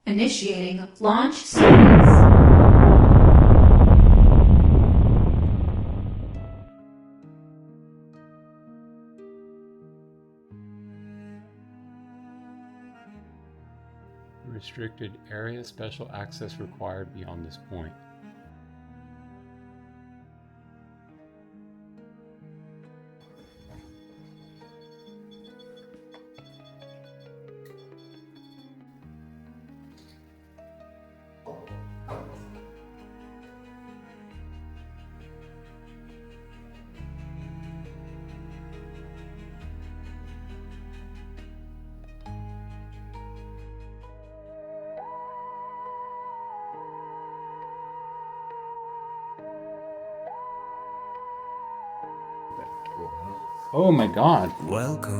Initiating launch sequence. Restricted area, special access required beyond this point. Oh my God. Welcome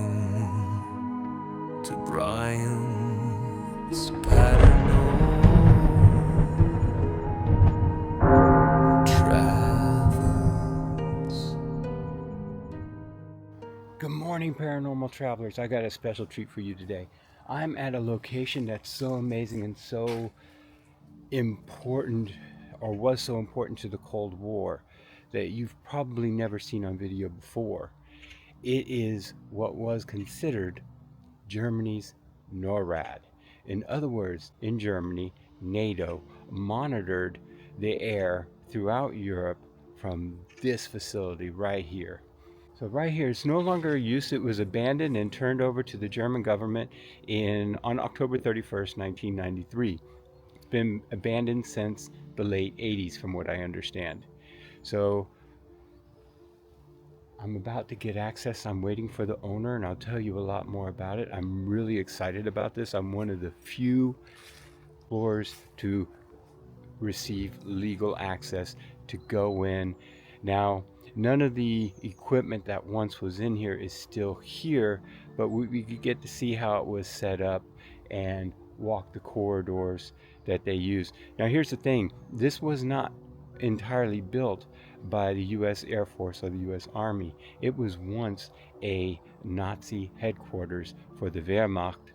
to Brian's Paranormal Travels. Good morning, paranormal travelers. I got a special treat for you today. I'm at a location that's so amazing and so important, or was so important to the Cold War, that you've probably never seen on video before. It is what was considered Germany's NORAD. In other words, in Germany, NATO monitored the air throughout Europe from this facility right here. So right here, it's no longer used. It was abandoned and turned over to the German government on October 31st, 1993. It's been abandoned since the late 80s, from what I understand. So I'm about to get access. I'm waiting for the owner, and I'll tell you a lot more about it. I'm really excited about this. I'm one of the few explorers to receive legal access to go in. Now, none of the equipment that once was in here is still here, but we could get to see how it was set up and walk the corridors that they use. Now, here's the thing. This was not entirely built by the U.S. Air Force or the U.S. Army. It was once a Nazi headquarters for the Wehrmacht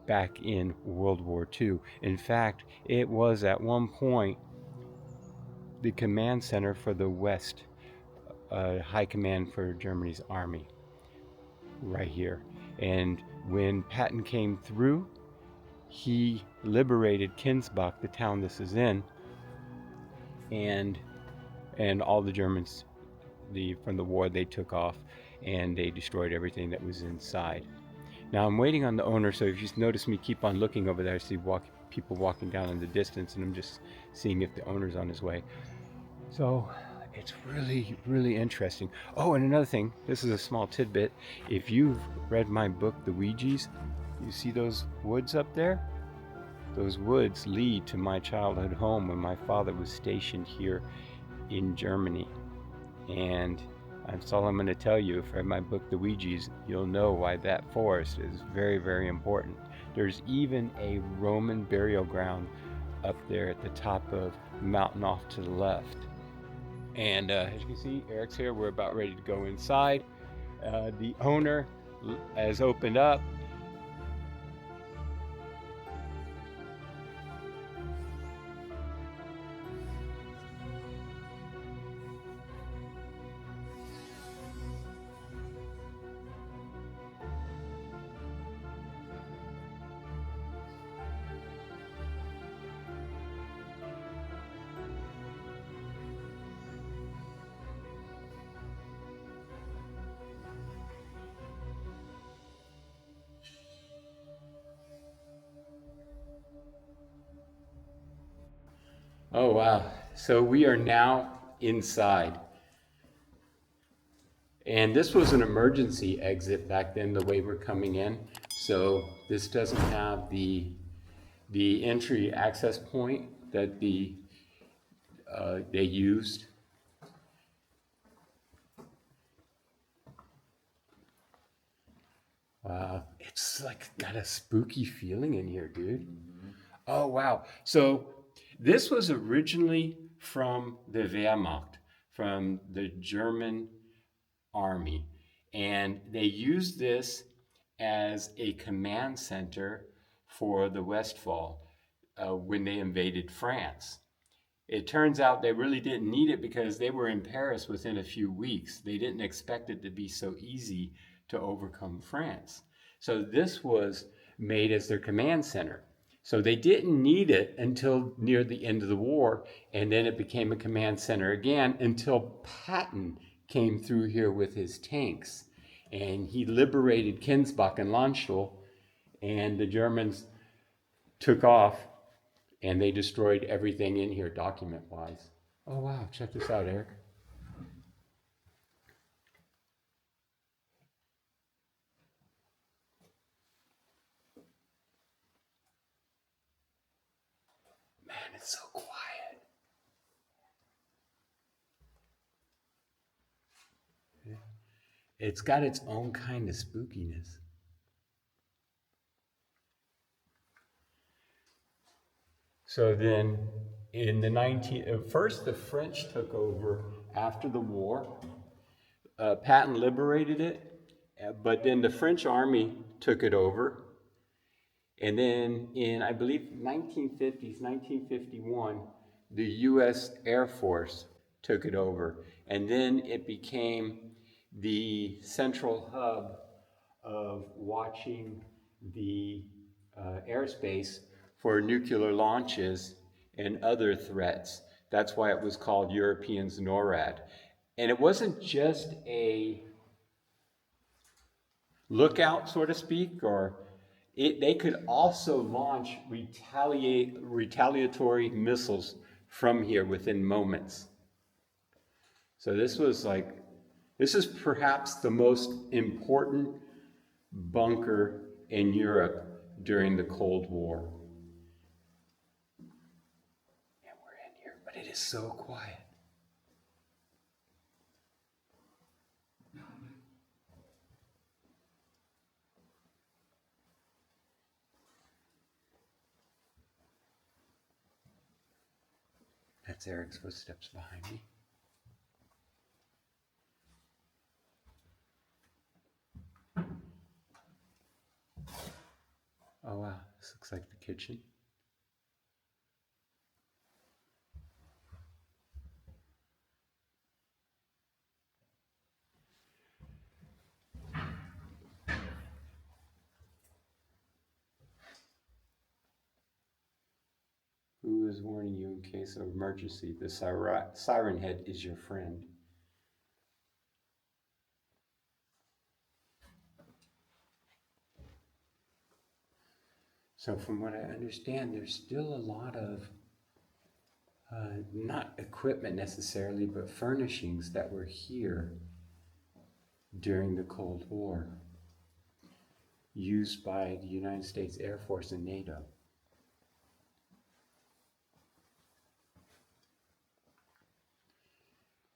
back in World War II. In fact, it was at one point the command center for the West, High Command for Germany's Army, right here. And when Patton came through, he liberated Kindsbach, the town this is in, and all the Germans from the war, they took off and they destroyed everything that was inside. Now I'm waiting on the owner, so if you notice me keep on looking over there, I see people walking down in the distance, and I'm just seeing if the owner's on his way. So it's really, really interesting. Oh, and another thing, this is a small tidbit. If you've read my book, The Ouija's, you see those woods up there? Those woods lead to my childhood home when my father was stationed here in Germany. And that's all I'm going to tell you. If you read my book, The Ouija's, you'll know why that forest is very, very important. There's even a Roman burial ground up there at the top of the mountain off to the left. And as you can see, Eric's here. We're about ready to go inside. The owner has opened up. Oh, wow. So we are now inside. And this was an emergency exit back then, the way we're coming in. So this doesn't have the entry access point that they used. Wow, it's like got a spooky feeling in here, dude. Mm-hmm. Oh, wow. So this was originally from the Wehrmacht, from the German army. And they used this as a command center for the Westfall. when they invaded France. It turns out they really didn't need it because they were in Paris within a few weeks. They didn't expect it to be so easy to overcome France. So this was made as their command center. So they didn't need it until near the end of the war, and then it became a command center again until Patton came through here with his tanks. And he liberated Kindsbach and Landstuhl, and the Germans took off, and they destroyed everything in here document-wise. Oh, wow, check this out, Eric. Man, it's so quiet. It's got its own kind of spookiness. So then in the first the French took over after the war. Patton liberated it, but then the French army took it over. And then in, I believe, 1950s, 1951, the U.S. Air Force took it over. And then it became the central hub of watching the airspace for nuclear launches and other threats. That's why it was called Europeans NORAD. And it wasn't just a lookout, so to speak, or they could also launch retaliatory missiles from here within moments. So this is perhaps the most important bunker in Europe during the Cold War. And we're in here, but it is so quiet. That's Eric's footsteps behind me. Oh wow, this looks like the kitchen. Who is warning you in case of emergency? The siren head is your friend. So from what I understand, there's still a lot of, not equipment necessarily, but furnishings that were here during the Cold War, used by the United States Air Force and NATO.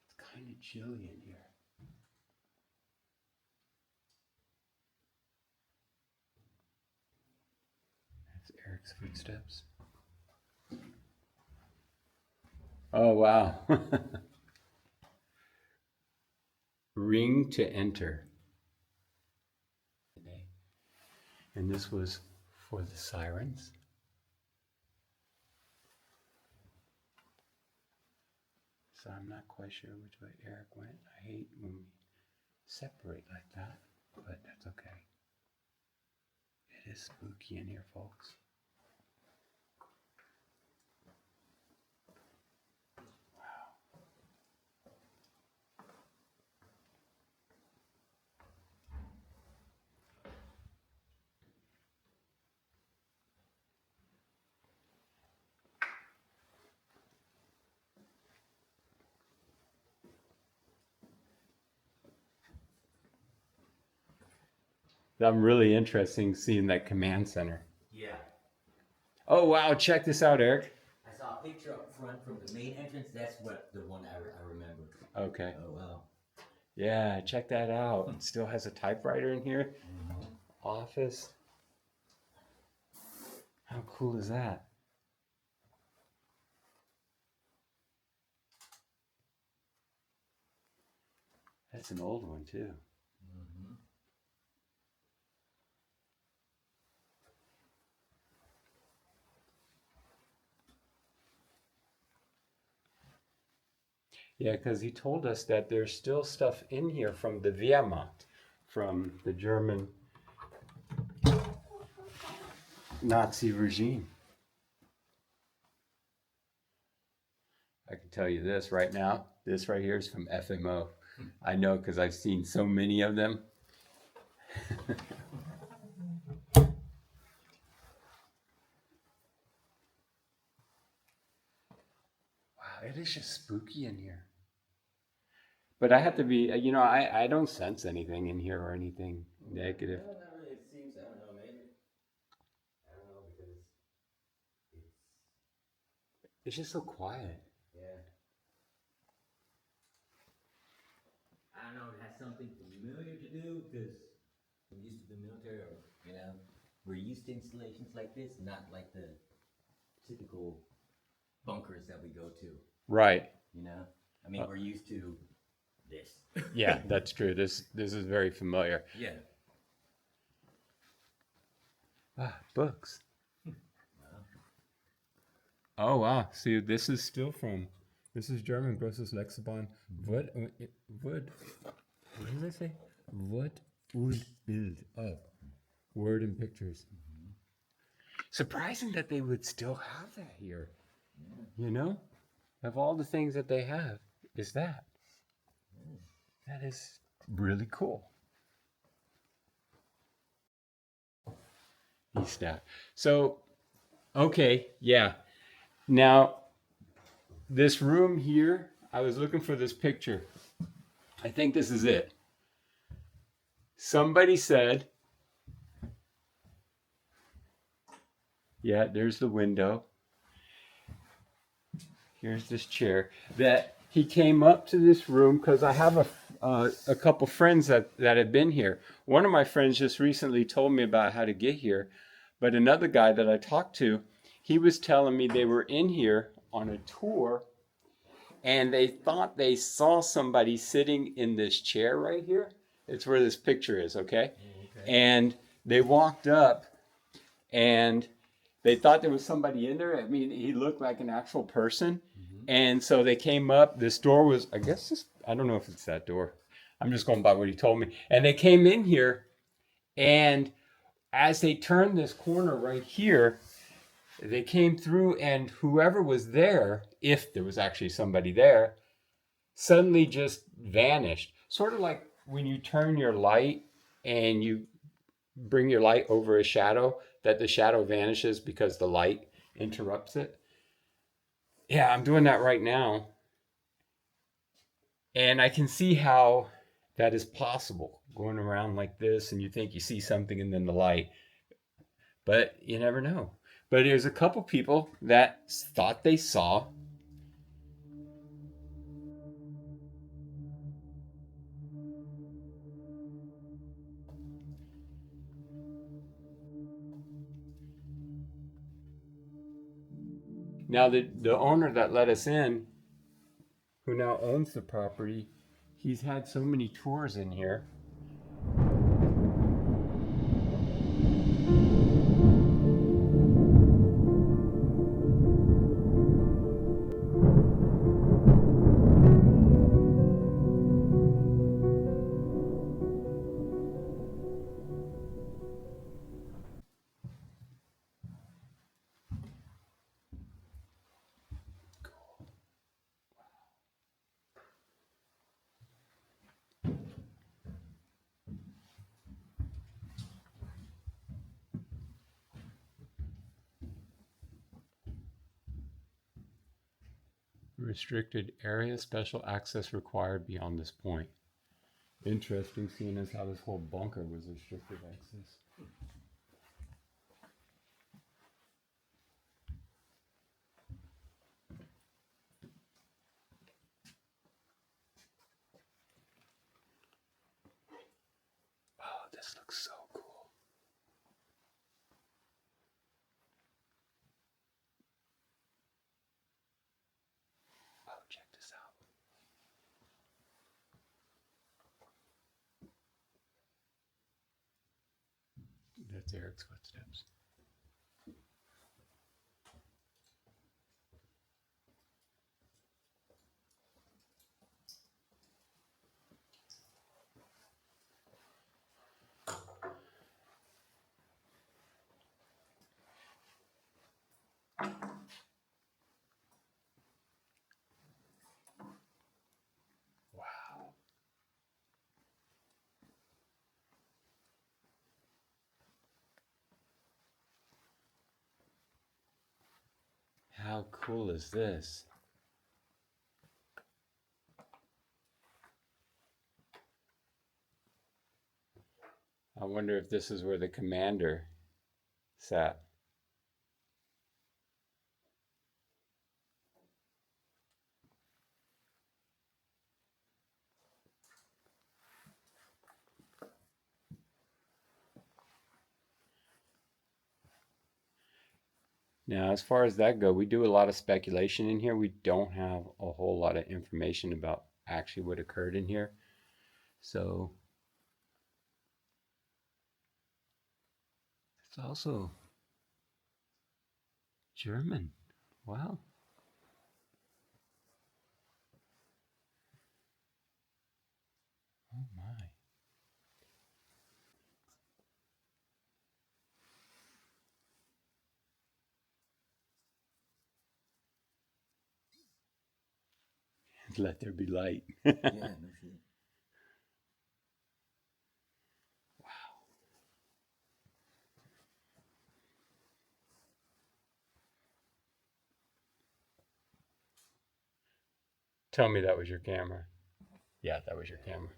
It's kind of chilly in here. That's Eric's footsteps. Oh, wow. Ring to enter. And this was for the sirens. So I'm not quite sure which way Eric went. I hate when we separate like that, but that's okay. It is spooky in here, folks. I'm really interested seeing that command center. Yeah. Oh, wow. Check this out, Eric. I saw a picture up front from the main entrance. That's what the one I remember. Okay. Oh, wow. Yeah, check that out. It still has a typewriter in here. Mm-hmm. Office. How cool is that? That's an old one, too. Mm-hmm. Yeah, because he told us that there's still stuff in here from the Wehrmacht, from the German Nazi regime. I can tell you this right now. This right here is from FMO. I know because I've seen so many of them. Wow, it is just spooky in here. But I have to be, I don't sense anything in here or anything negative. No, not really. It seems, I don't know, maybe. I don't know, because it's, It's just so quiet. yeah. I don't know if it has something familiar to do, because I'm used to the military, or, we're used to installations like this, not like the typical bunkers that we go to, Right. I mean, we're used to this. Yeah, that's true. This is very familiar. Yeah. Ah, books. Oh wow. See, this is still this is German, Grosses Lexikon. What does it say? Wort und Bild. Oh, word and pictures. Surprising that they would still have that here. Of all the things that they have, is that. That is really cool. Easter. So, okay, yeah. Now, this room here, I was looking for this picture. I think this is it. Somebody said, yeah, there's the window. Here's this chair. That he came up to this room because I have a couple friends that had been here. One of my friends just recently told me about how to get here, but another guy that I talked to, he was telling me they were in here on a tour and they thought they saw somebody sitting in this chair right here. It's where this picture is, okay? Okay. And they walked up and they thought there was somebody in there. I mean, he looked like an actual person. And so they came up. This door was, I guess, I don't know if it's that door. I'm just going by what he told me. And they came in here, and as they turned this corner right here, they came through, and whoever was there, if there was actually somebody there, suddenly just vanished. Sort of like when you turn your light and you bring your light over a shadow, that the shadow vanishes because the light interrupts it. Yeah, I'm doing that right now. And I can see how that is possible, going around like this and you think you see something and then the light. But you never know. But there's a couple people that thought they saw. Now the owner that let us in, who now owns the property, he's had so many tours in here. Restricted area, special access required beyond this point. Interesting, seeing as how this whole bunker was restricted access. Oh, this looks so cool. Oh, check this out. That's Eric's footsteps. how cool is this? I wonder if this is where the commander sat. Now, as far as that go, we do a lot of speculation in here. We don't have a whole lot of information about actually what occurred in here. So it's also German. Wow. Oh my. Let there be light. Yeah, no shit. Tell me that was your camera. Yeah, that was your camera.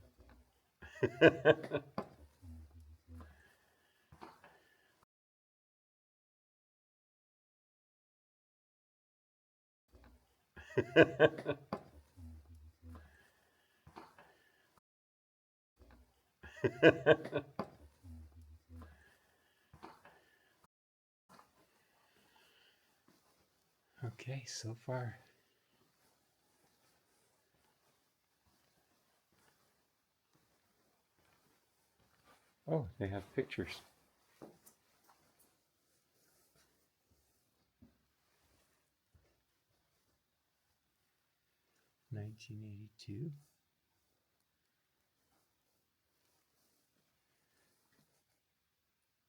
Okay, so far. Oh, they have pictures. (1982)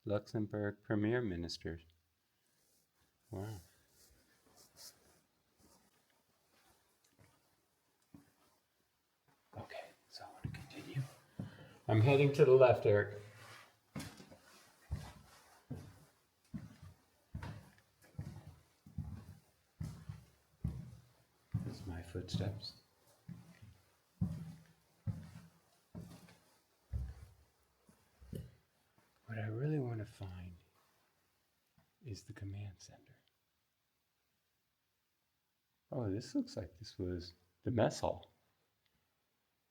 Luxembourg Premier Ministers. Wow. Okay, so I want to continue. I'm heading to the left, Eric. That's my footsteps. What I really want to find is the command center. Oh, this looks like this was the mess hall.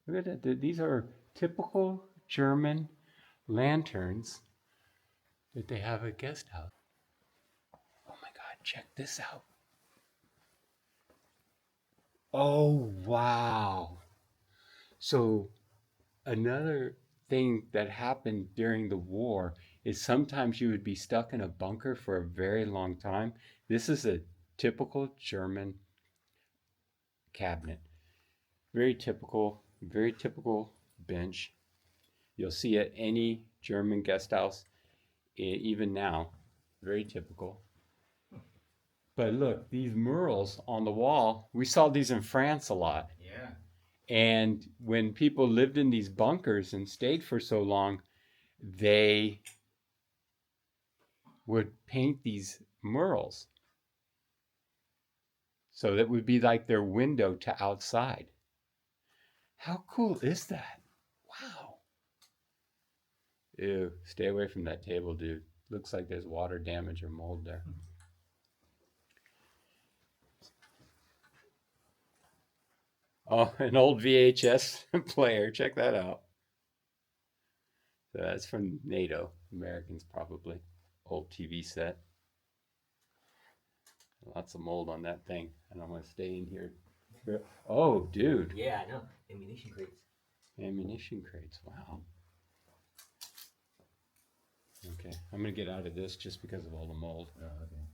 Look at that. These are typical German lanterns that they have at guest house. Oh my God, check this out. Oh, wow. So another thing that happened during the war is sometimes you would be stuck in a bunker for a very long time. This is a typical German cabinet. Very typical bench. You'll see at any German guest house, even now. Very typical. But look, these murals on the wall, we saw these in France a lot. Yeah. And when people lived in these bunkers and stayed for so long, they would paint these murals. So that would be like their window to outside. How cool is that? Wow. Ew, stay away from that table, dude. Looks like there's water damage or mold there. Oh, an old VHS player. Check that out. So that's from NATO. Americans probably. Old TV set. Lots of mold on that thing. And I'm going to stay in here. Oh, dude. Yeah, I know. Ammunition crates. Ammunition crates. Wow. Okay, I'm going to get out of this just because of all the mold. Oh, okay.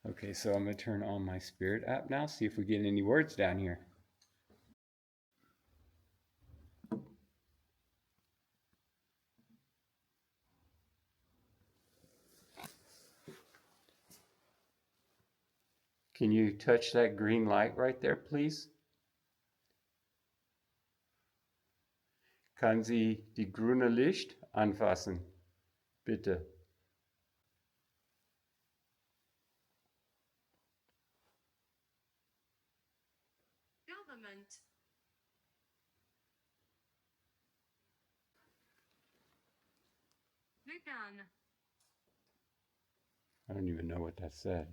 Okay, so I'm going to turn on my Spirit app now, see if we get any words down here. Can you touch that green light right there, please? Kann Sie die grüne Licht anfassen? Bitte. Government. Vegan. I don't even know what that said. Let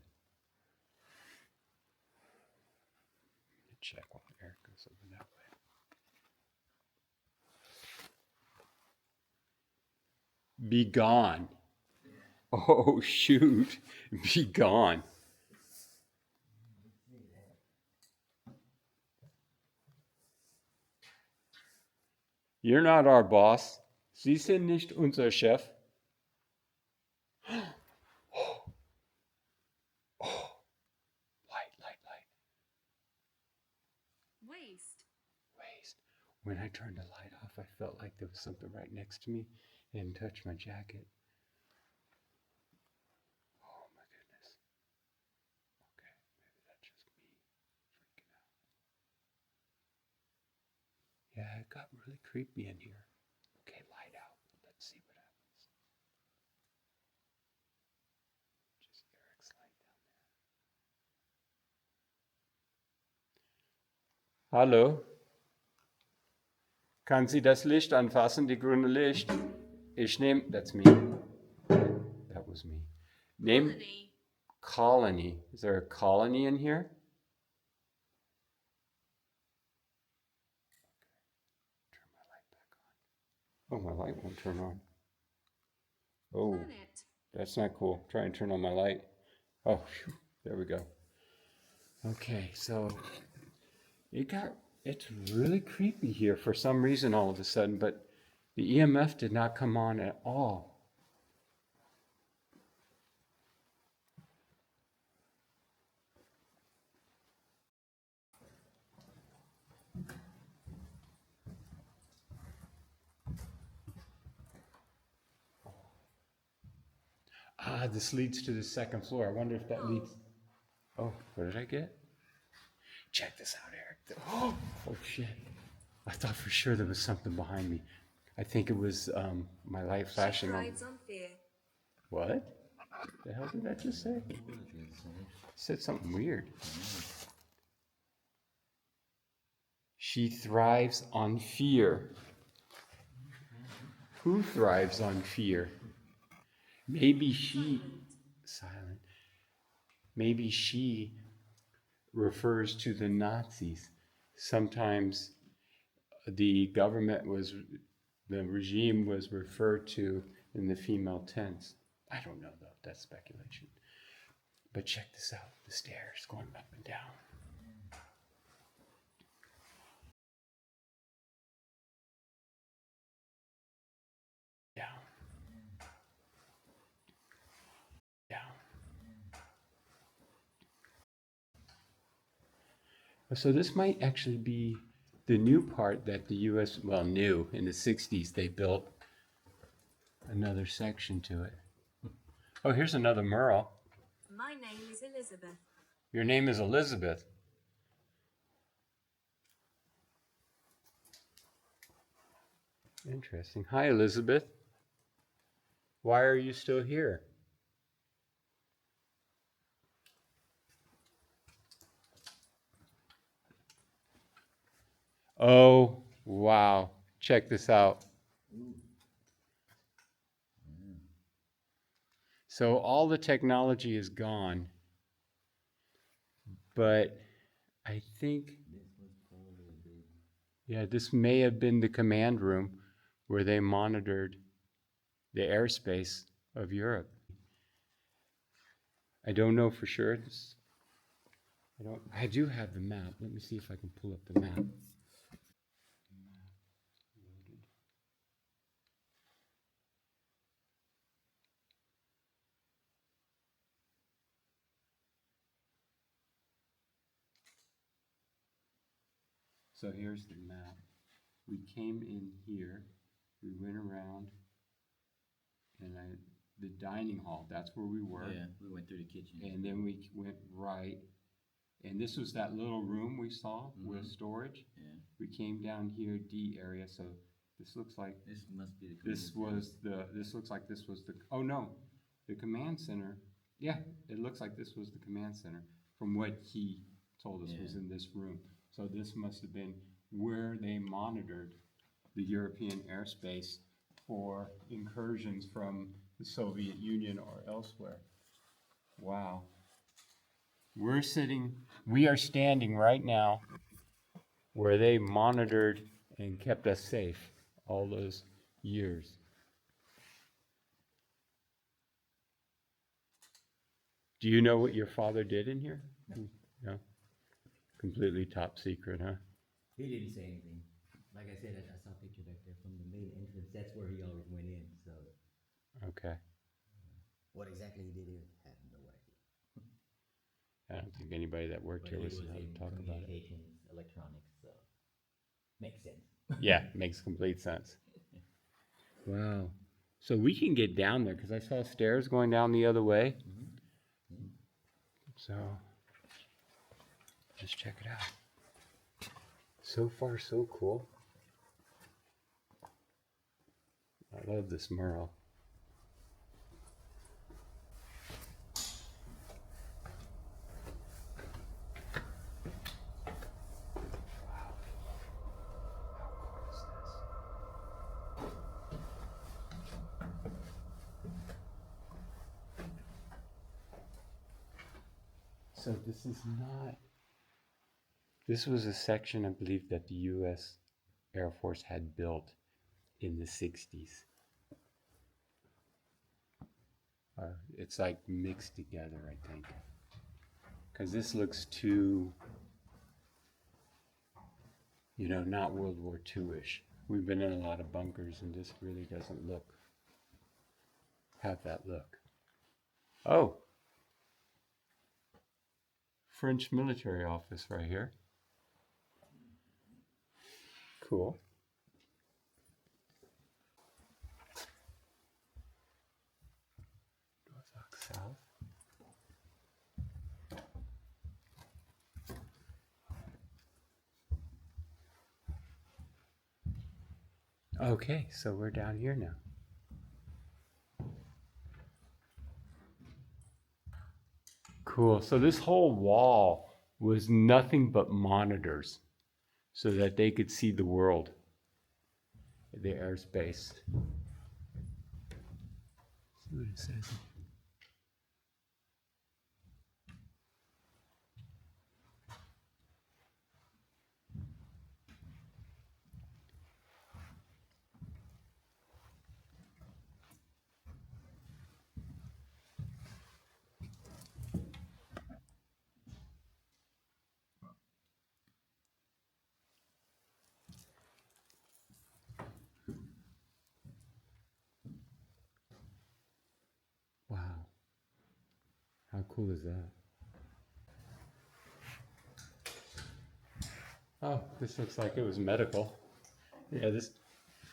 me check while Eric goes over that way. Be gone. Oh, shoot. Be gone. You're not our boss. Sie sind nicht unser Chef. Oh, light. Waste. Waste. When I turned the light off, I felt like there was something right next to me and touched my jacket. Oh my goodness. Okay, maybe that's just me freaking out. Yeah, it got really creepy in here. Okay, light out. Let's see what happens. Just Eric's light down there. Hallo? Kann sie das Licht anfassen, die grüne Licht? Ich nehme, that's me. That was me. Name colony. Is there a colony in here? Turn my light back on. Oh, my light won't turn on. Oh, Planet. that's not cool. Try and turn on my light. Oh, phew, there we go. Okay, so it's really creepy here for some reason all of a sudden, but the EMF did not come on at all. Ah, this leads to the second floor. I wonder if that leads. Oh, what did I get? Check this out, Eric. Oh shit. I thought for sure there was something behind me. I think it was my light flashing on. Thrives on fear. What? The hell did I just say? Said something weird. She thrives on fear. Who thrives on fear? Maybe she. Silent. Maybe she refers to the Nazis. Sometimes the regime was referred to in the female tense. I don't know though, that's speculation. But check this out, the stairs going up and down. Down. So this might actually be the new part that the U.S., well, new, in the 60s, they built another section to it. Oh, here's another Merle. My name is Elizabeth. Your name is Elizabeth. Interesting. Hi, Elizabeth. Why are you still here? Oh, wow. Check this out. So all the technology is gone, but I think, yeah, this may have been the command room where they monitored the airspace of Europe. I don't know for sure. I do have the map. Let me see if I can pull up the map. So here's the map. We came in here, we went around, and the dining hall, that's where we were. Yeah, we went through the kitchen. And then we went right, and this was that little room we saw with storage. Yeah. We came down here, D area, so This looks like This must be the. this was the, this looks like this was the, oh no, the command center. Yeah, it looks like this was the command center from what he told us was Yeah. in this room. So this must have been where they monitored the European airspace for incursions from the Soviet Union or elsewhere. Wow. We are standing right now where they monitored and kept us safe all those years. Do you know what your father did in here? No. Completely top secret, huh? He didn't say anything. Like I said, I saw a picture back there from the main entrance. That's where he always went in. So Okay. what exactly he did here, I have no idea. I don't think anybody that worked But here he was was allowed in to talk about it. communications, electronics, so makes sense. Yeah, makes complete sense. Wow. So we can get down there because I saw stairs going down the other way. So just check it out. So far, so cool. I love this Merle. So this is not, this was a section I believe that the U.S. Air Force had built in the 60s. It's like mixed together, I think. Because this looks too, you know, not World War II-ish. We've been in a lot of bunkers and this really doesn't have that look. Oh, French military office right here. Cool. Norfolk South. Okay, so we're down here now. Cool. So this whole wall was nothing but monitors so that they could see the world, the airspace. See what it says. Wow. How cool is that? Oh, this looks like it was medical. Yeah, this.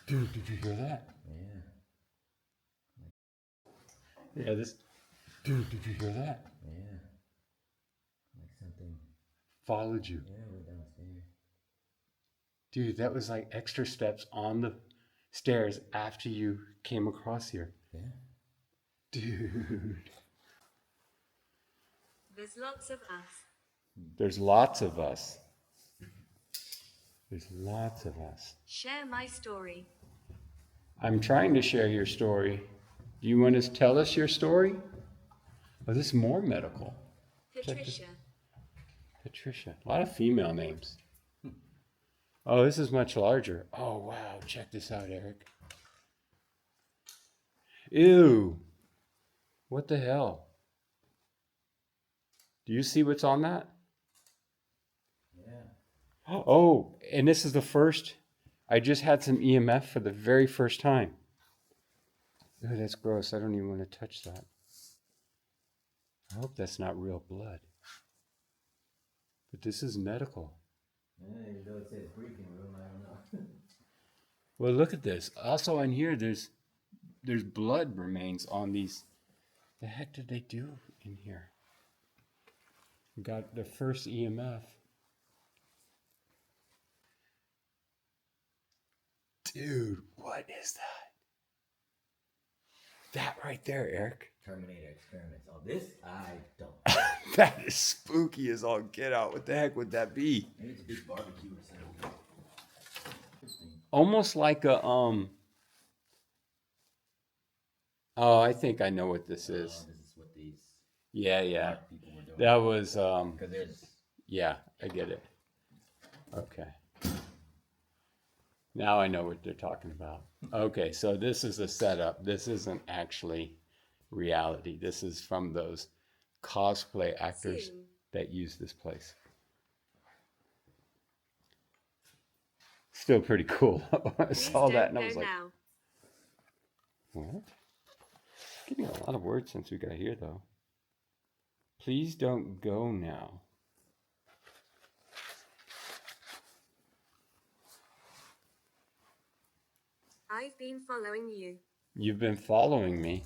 Dude, did you hear that? Yeah. Yeah, this. Dude, did you hear that? Yeah. Like something. Followed you. Yeah, we're downstairs. Dude, that was like extra steps on the stairs after you came across here. Yeah. Dude. There's lots of us. There's lots of us. There's lots of us. Share my story. I'm trying to share your story. Do you want to tell us your story? Oh, this is more medical. Patricia. Patricia. A lot of female names. Oh, this is much larger. Oh, wow. Check this out, Eric. Ew. What the hell? Do you see what's on that? Yeah. Oh, and this is the first. I just had some EMF for the very first time. Oh, that's gross. I don't even want to touch that. I hope that's not real blood. But this is medical. Yeah, even though it says briefing room, I don't know. Well, look at this. Also in here, there's blood remains on these. The heck did they do in here? We got the first EMF. Dude, what is that? That right there, Eric. Terminator experiments. Oh, this I don't. That is spooky as all get out. What the heck would that be? Maybe it's a big barbecue or something. Almost like a Oh, I think I know what this is. This is what these Yeah. people were doing. That was Because there's yeah, I get it. Okay. Now I know what they're talking about. Okay, so this is a setup. This isn't actually reality. This is from those cosplay actors Zoom. that use this place. Still pretty cool. I Please saw don't that and I go was like, now. what? Getting a lot of words since we got here, though. Please don't go now. I've been following you. You've been following me.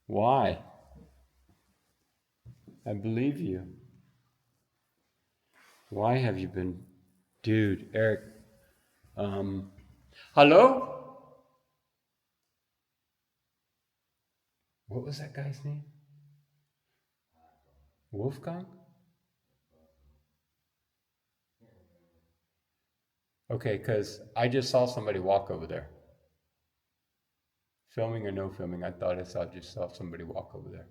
Why? I believe you. Why have you been... Dude, Eric. Hello? What was that guy's name? Wolfgang? Okay, because I just saw somebody walk over there. Filming or no filming, I thought just saw somebody walk over there.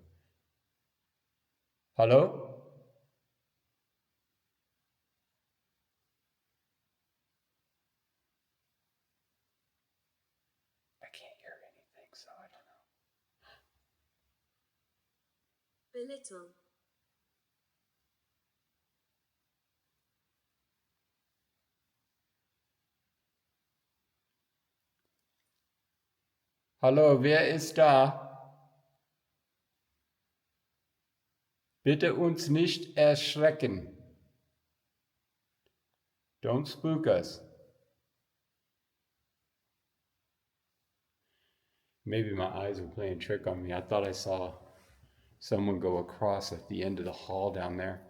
Hello? I can't hear anything, so I don't know. Belittle. Hallo, wer ist da? Bitte uns nicht erschrecken. Don't spook us. Maybe my eyes were playing a trick on me. I thought I saw someone go across at the end of the hall down there.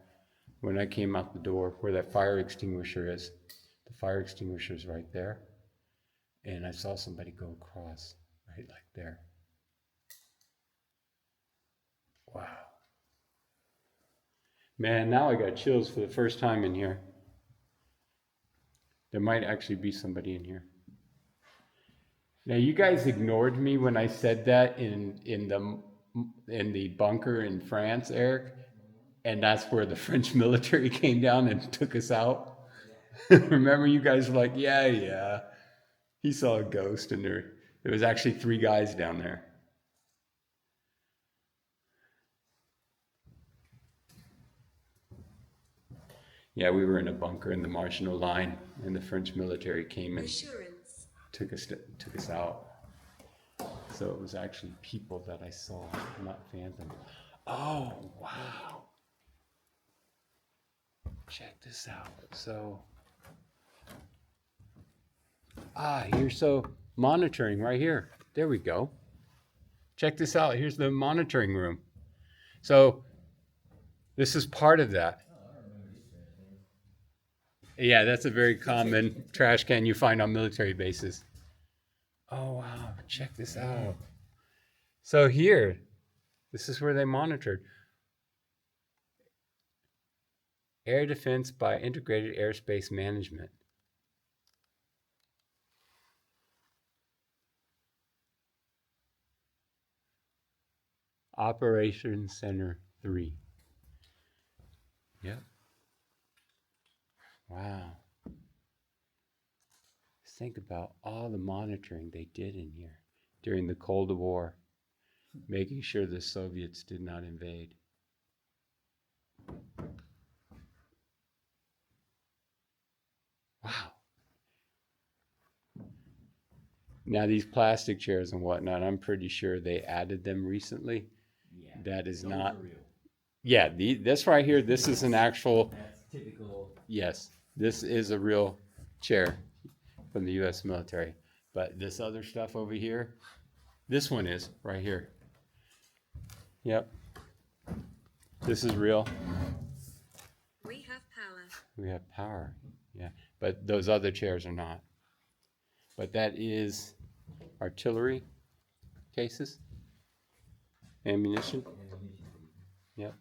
When I came out the door where that fire extinguisher is, the fire extinguisher is right there. And I saw somebody go across right like there. Wow. Man, now I got chills for the first time in here. There might actually be somebody in here. Now you guys ignored me when I said that in the bunker in France, Eric, and that's where the French military came down and took us out. Remember, you guys were like, yeah, he saw a ghost, and there was actually 3 guys down there. Yeah, we were in a bunker in the Marginal Line, and the French military came and Assurance. took us out. So it was actually people that I saw, not phantoms. Oh, wow. Check this out. So, here's monitoring right here. There we go. Check this out. Here's the monitoring room. So this is part of that. Yeah, that's a very common trash can you find on military bases. Oh, wow. Check this out. So here, this is where they monitored. Air defense by integrated airspace management. Operations Center 3. Yep. Wow. Think about all the monitoring they did in here during the Cold War, making sure the Soviets did not invade. Wow. Now these plastic chairs and whatnot, I'm pretty sure they added them recently. Yeah. That is Those not are real. Yeah, this right here, this is an actual, That's typical. yes, this is a real chair from the U.S. military. But this other stuff over here, this one is right here. Yep. This is real. We have power. We have power. Yeah. But those other chairs are not. But that is artillery cases, ammunition. Yep.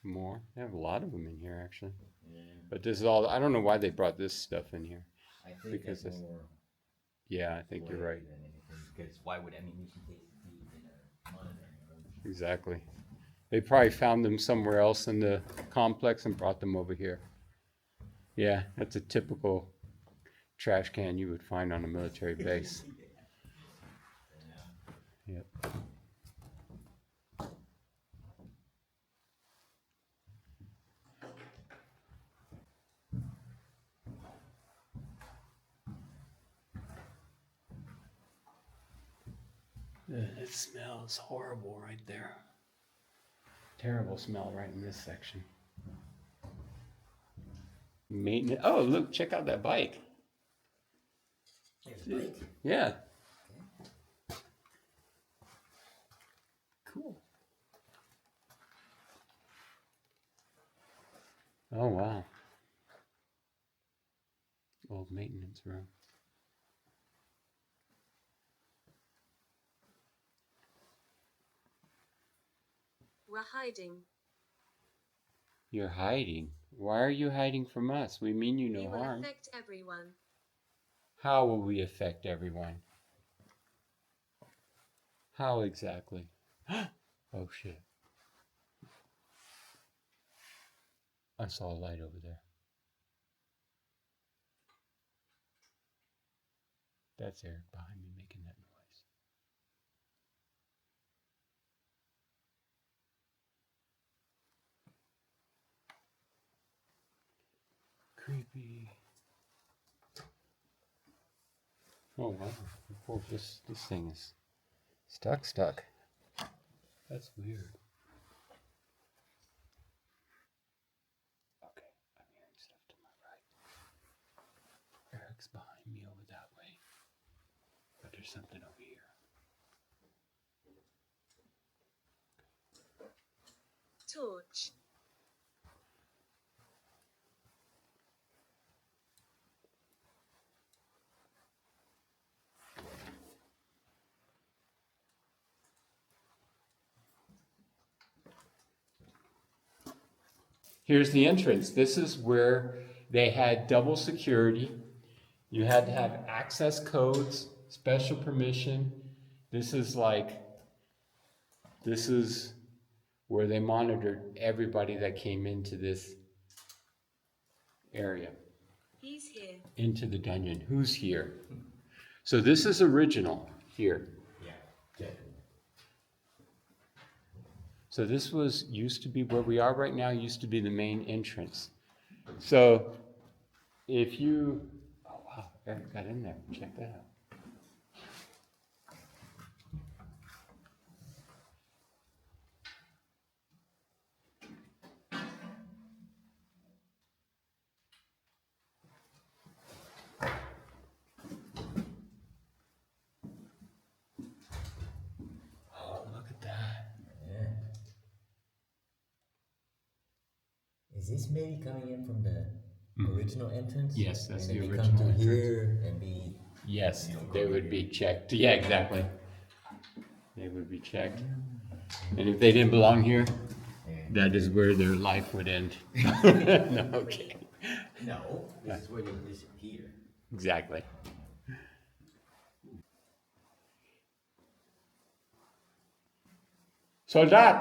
More. They have a lot of them in here, actually. Yeah. But this is all. I don't know why they brought this stuff in here. I think Because that's it's- more Yeah, I think you're flavor right. than anything. Because why would ammunition cases be in a monitoring room? Exactly. They probably found them somewhere else in the complex and brought them over here. Yeah, that's a typical trash can you would find on a military base. Yep. It smells horrible right there. Terrible smell right in this section. Maintenance. Oh, look, check out that bike. There's a bike. Yeah. Cool. Oh, wow. Old maintenance room. We're hiding. You're hiding. Why are you hiding from us? We mean you We no will harm. affect everyone. How will we affect everyone? How exactly? Oh shit. I saw a light over there. That's Eric behind me making that noise. Creepy. Oh wow. Oh, this thing is stuck. That's weird. Okay, I'm hearing stuff to my right. Eric's behind me over that way. But there's something over here. Torch. Here's the entrance. This is where they had double security. You had to have access codes, special permission. This is where they monitored everybody that came into this area, He's here. into the dungeon. Who's here? So this is original here. Yeah. So this used to be where we are right now, used to be the main entrance. So if you, oh wow, Eric got in there, check that out. Oh, look at that. Yeah. Is this maybe coming in from the original entrance? Yes, that's and the then original they come entrance. through here and be. Yes, they would be checked. Yeah, exactly. They would be checked. And if they didn't belong here, that is where their life would end. No, okay. No, this is where they disappear. Exactly. Soldat,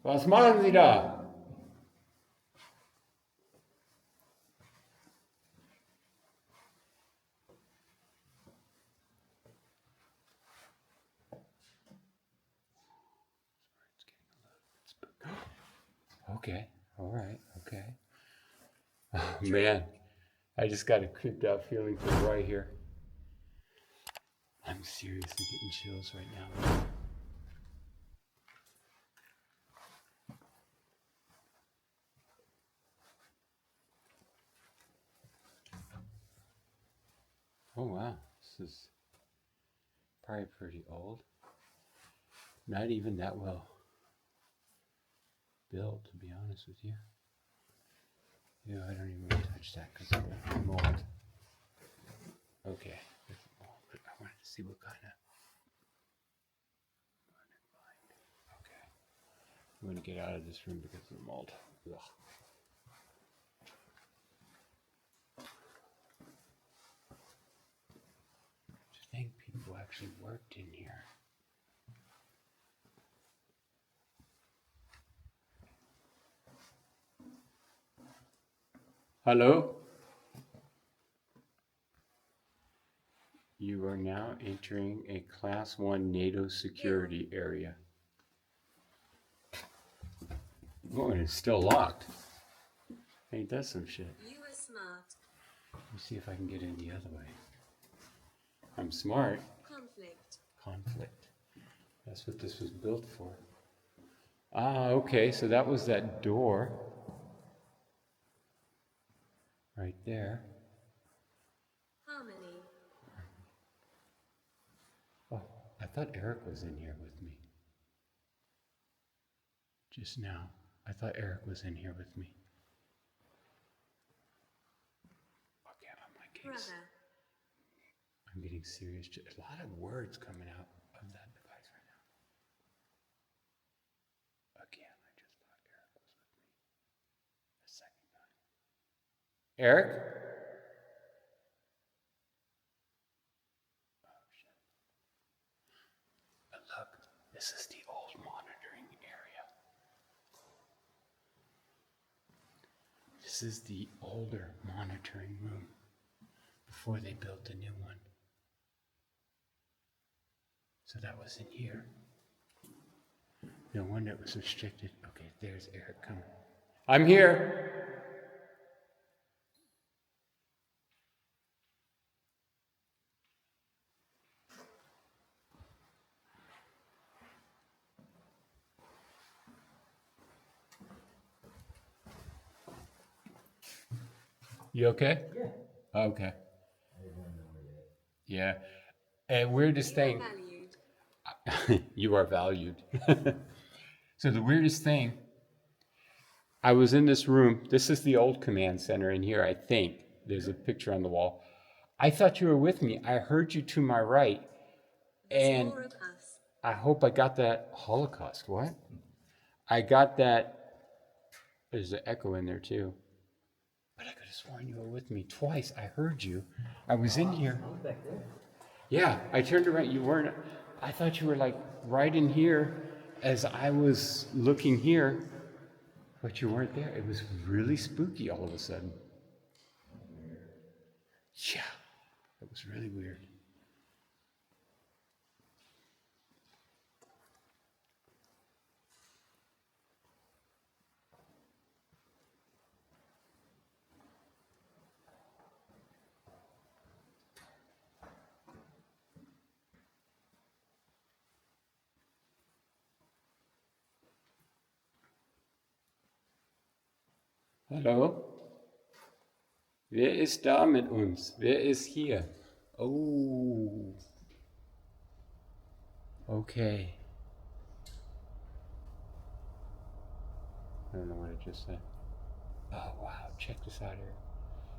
was machen Sie da? Okay, all right, okay. Oh, man, I just got a creeped out feeling to the right here. I'm seriously getting chills right now. Oh wow, this is probably pretty old. Not even that well built, to be honest with you. Yeah, I don't even want to touch that because I'm old. Okay. I wanted to see what kind of. Okay. I'm going to get out of this room because of the mold. Ugh. I think people actually worked in here. Hello? You are now entering a Class 1 NATO security area. Oh, and it's still locked. Ain't that some shit? You are smart. Let me see if I can get in the other way. I'm smart. Conflict. Conflict. That's what this was built for. Ah, okay, so that was that door. Right there. Harmony. Oh, I thought Eric was in here with me. Just now. I thought Eric was in here with me. Okay, I'm like, Brother. I'm getting serious. A lot of words coming out of that device right now. Again, I just thought Eric was with me. The second time. Eric? Oh, shit. But look, this is the old monitoring area. This is the older monitoring room before they built the new one. So that was in here. No wonder it was restricted. Okay, there's Eric coming. I'm here. You okay? Yeah. Okay. I didn't want to know where Yeah. And weirdest You thing. are valued. You are valued. So the weirdest thing, I was in this room. This is the old command center in here, I think. There's a picture on the wall. I thought you were with me. I heard you to my right. There's And more of us. I hope I got that Holocaust. What? I got that. There's an echo in there too. But I could have sworn you were with me twice. I heard you. I was in here. I was back there. Yeah, I turned around. You weren't. I thought you were like right in here as I was looking here, but you weren't there. It was really spooky all of a sudden. Yeah, it was really weird. Hallo? Wer ist da mit uns? Wer ist hier? Oh. Okay. I don't know what I just said. Oh, wow. Check this out here.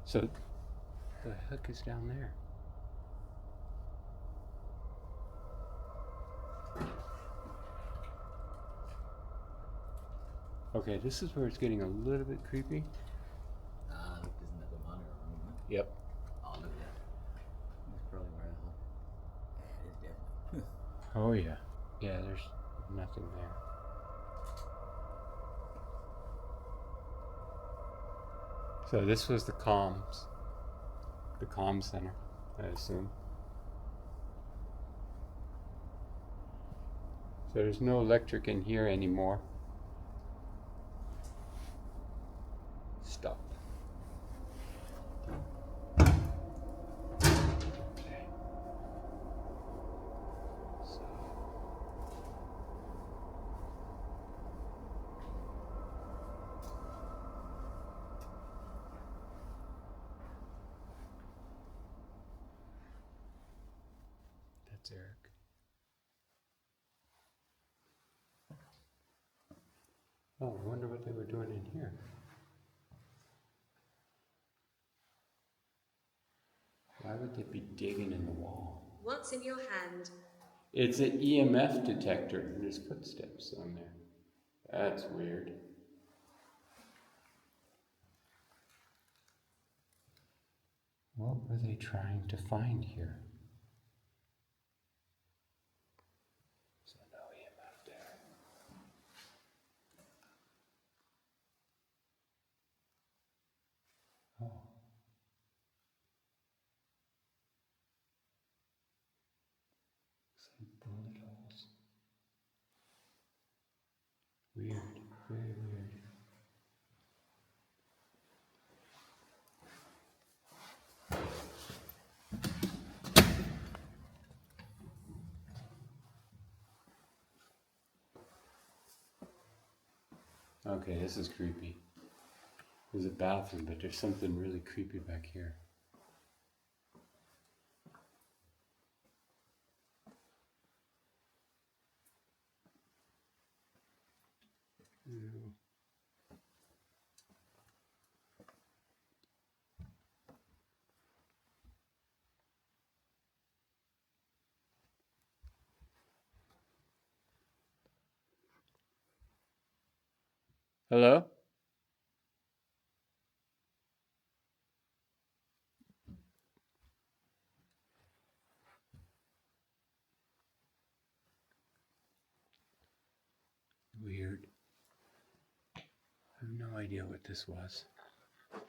So, the heck is down there? Okay, this is where it's getting a little bit creepy. Look, isn't that the monitor room? Huh? Yep. Oh, look at that. That's probably where I hope. Yeah, it is definitely. Oh, yeah. Yeah, there's nothing there. So this was the comms center, I assume. So there's no electric in here anymore. Stop. Okay. So. That's Eric. Oh, I wonder what they were doing in here. Why would they be digging in the wall? What's in your hand? It's an EMF detector, and there's footsteps on there. That's weird. What were they trying to find here? So no EMF there. Oh. Some bullet holes. Weird, very weird. Okay, this is creepy. There's a bathroom, but there's something really creepy back here. Ew. Hello? Weird. I have no idea what this was. But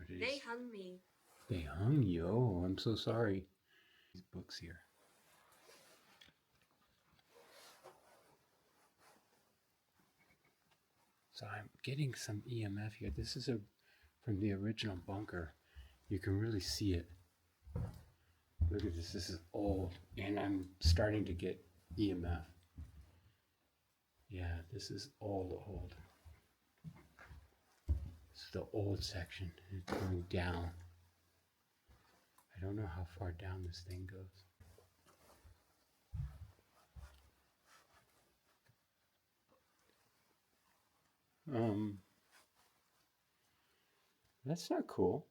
it They is. hung me. They hung you. Oh, I'm so sorry. These books here. So I'm getting some EMF here. This is from the original bunker. You can really see it. Look at this. This is old, and I'm starting to get EMF. Yeah, this is old. This is the old section. It's going down. I don't know how far down this thing goes. That's not cool.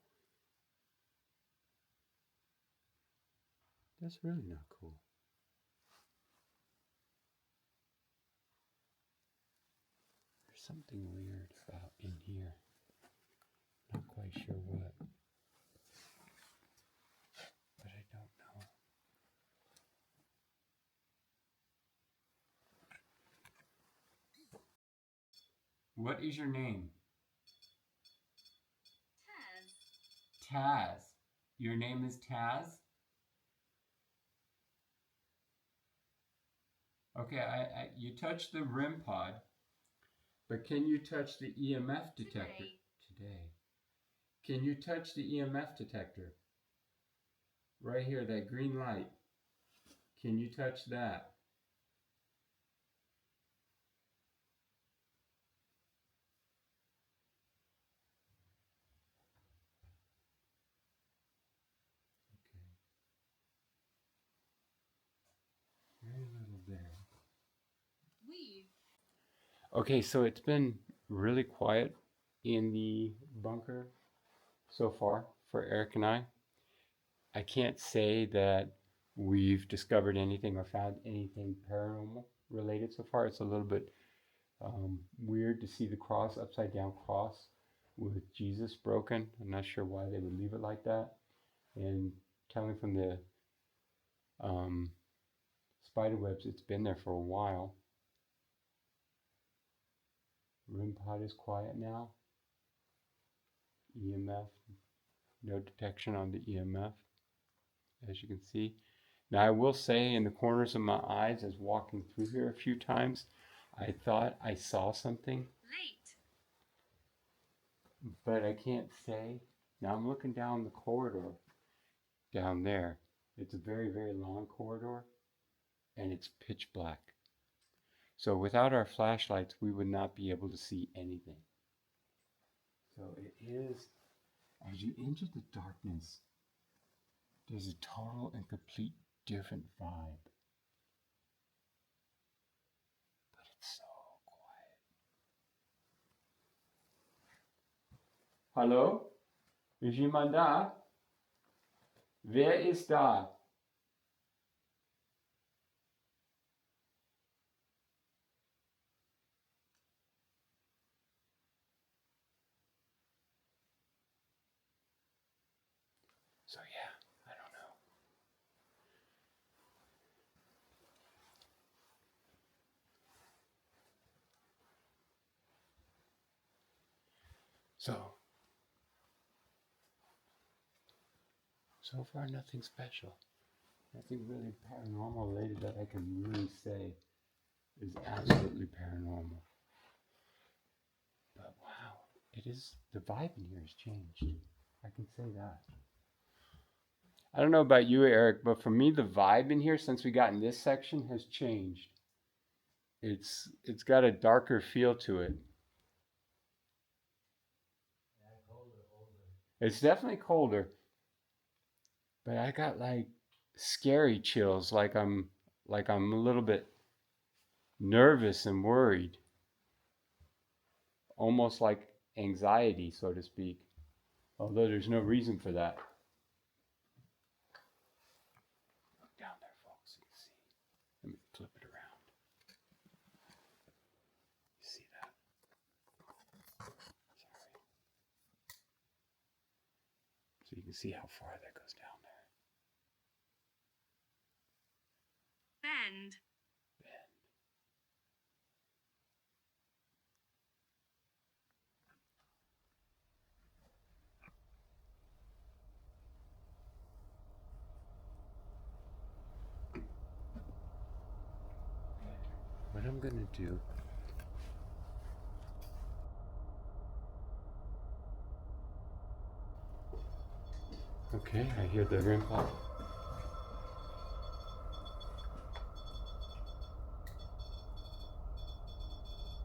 That's really not cool. There's something weird about in here. Not quite sure what. But I don't know. What is your name? Taz. Your name is Taz? Okay, you touched the REM pod, but can you touch the EMF detector? Today. Can you touch the EMF detector? Right here, that green light. Can you touch that? Okay. Very little there. Okay, so it's been really quiet in the bunker so far for Eric and I. I can't say that we've discovered anything or found anything paranormal related so far. It's a little bit weird to see the cross, upside down cross with Jesus broken. I'm not sure why they would leave it like that. And telling from the spider webs, it's been there for a while. REM pod is quiet now. EMF, no detection on the EMF, as you can see. Now I will say, in the corners of my eyes, as walking through here a few times, I thought I saw something. Late. But I can't say. Now I'm looking down the corridor down there. It's a very, very long corridor, and it's pitch black. So without our flashlights, we would not be able to see anything. So it is, as you enter the darkness, there's a total and complete different vibe. But it's so quiet. Hello? Ist jemand da? Wer ist da? So yeah, I don't know. So far nothing special. Nothing really paranormal related that I can really say is absolutely paranormal. But wow, it is, the vibe in here has changed. I can say that. I don't know about you, Eric, but for me, the vibe in here since we got in this section has changed. It's got a darker feel to it. It's definitely colder, but I got like scary chills, like I'm a little bit nervous and worried, almost like anxiety, so to speak, although there's no reason for that. Look down there, folks, you can see. Let me flip it around. You see that? Sorry. So you can see how far that goes down there. Bend. What I'm gonna do. Okay, I hear the rim pop.